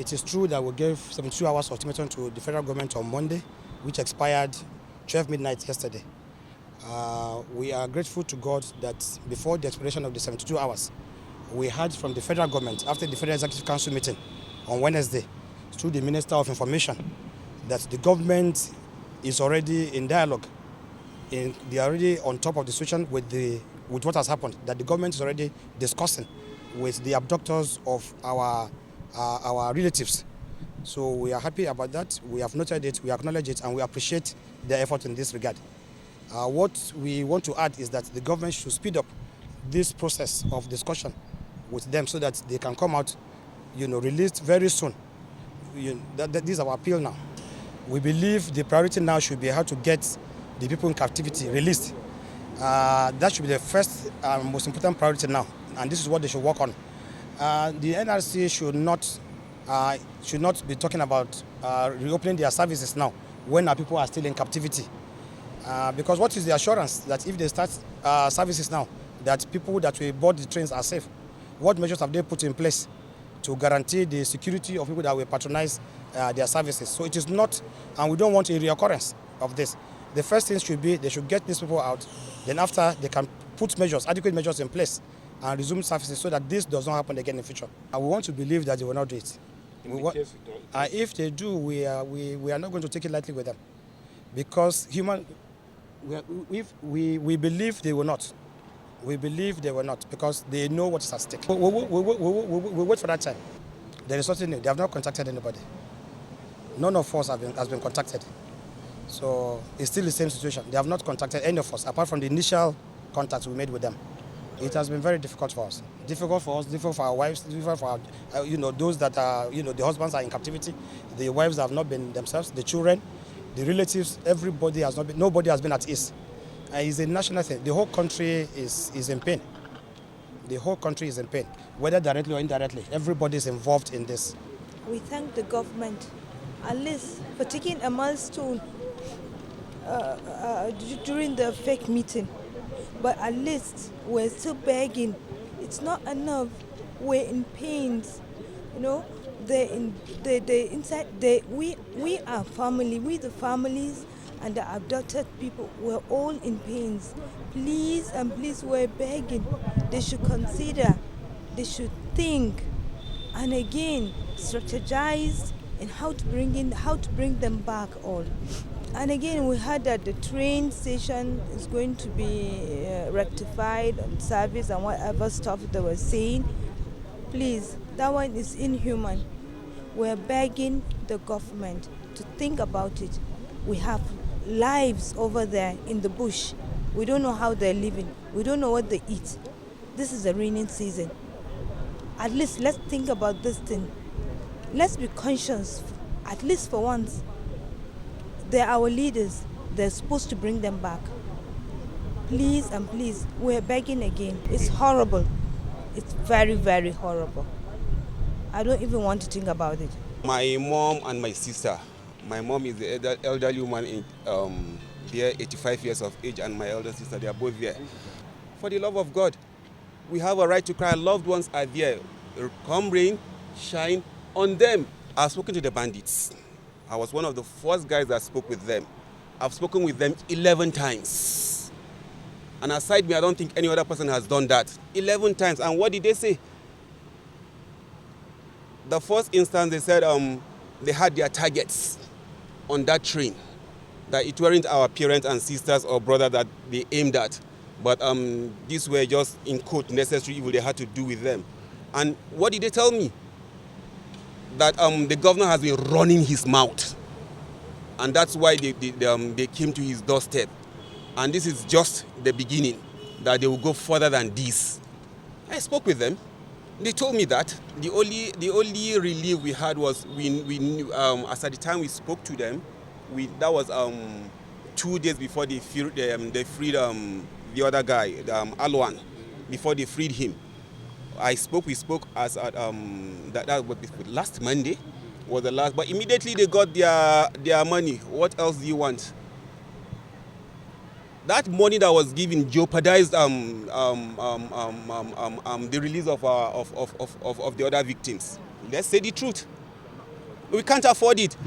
It is true that we gave 72 hours ultimatum to the federal government on Monday, which expired 12 midnight yesterday. We are grateful to God that before the expiration of the 72 hours, we heard from the federal government after the Federal Executive Council meeting on Wednesday through the Minister of Information that the government is already in dialogue. They are already on top of the situation with what has happened, that the government is already discussing with the abductors of our relatives. So we are happy about that. We have noted it, we acknowledge it, and we appreciate their effort in this regard. What we want to add is that the government should speed up this process of discussion with them so that they can come out, released very soon. This is our appeal now. We believe the priority now should be how to get the people in captivity released. That should be the first and most important priority now, and this is what they should work on. The NRC should not be talking about reopening their services now when our people are still in captivity. Because what is the assurance that if they start services now, that people that will board the trains are safe? What measures have they put in place to guarantee the security of people that will patronize their services? So it is not, and we don't want a reoccurrence of this. The first thing should be they should get these people out. Then after, they can put adequate measures in place and resume services so that this does not happen again in the future. And we want to believe that they will not do it. If they do, we are not going to take it lightly with them, because we believe they will not. We believe they will not, because they know what is at stake. We wait for that time. There is nothing new. They have not contacted anybody. None of us has been contacted. So it's still the same situation. They have not contacted any of us, apart from the initial contacts we made with them. It has been very difficult for us. Difficult for us, difficult for our wives, difficult for our, those that are, the husbands are in captivity. The wives have not been themselves, the children, the relatives, nobody has been at ease. It's a national thing. The whole country is in pain. The whole country is in pain, whether directly or indirectly. Everybody is involved in this. We thank the government, at least, for taking a milestone during the fake meeting. But at least we're still begging. It's not enough. We're in pains. We are family. We the families and the abducted people, we're all in pains. Please, we're begging. They should consider. They should think, and again strategize in how to bring them back all. And again, we heard that the train station is going to be rectified on service and whatever stuff they were saying. Please, that one is inhuman. We're begging the government to think about it. We have lives over there in the bush. We don't know how they're living. We don't know what they eat. This is the raining season. At least let's think about this thing. Let's be conscious, at least for once. They're our leaders. They're supposed to bring them back. Please and please, we're begging again. It's horrible. It's very, very horrible. I don't even want to think about it. My mom and my sister. My mom is the elderly woman, they're 85 years of age, and my elder sister, they are both there. For the love of God, we have a right to cry. Our loved ones are there. Come rain, shine on them. I've spoken to the bandits. I was one of the first guys that spoke with them. I've spoken with them 11 times. And aside me, I don't think any other person has done that. 11 times. And what did they say? The first instance, they said they had their targets on that train. That it weren't our parents and sisters or brother that they aimed at. But these were just, in quote, necessary evil they had to do with them. And what did they tell me? That the governor has been running his mouth. And that's why they came to his doorstep. And this is just the beginning, that they will go further than this. I spoke with them. They told me that. The only relief we had was we knew, as at the time we spoke to them, that was 2 days before they freed the other guy, Alwan, before they freed him. We spoke as at that was last Monday was the last, but immediately they got their money. What else do you want? That money that was given jeopardized the release of the other victims. Let's say the truth. We can't afford it.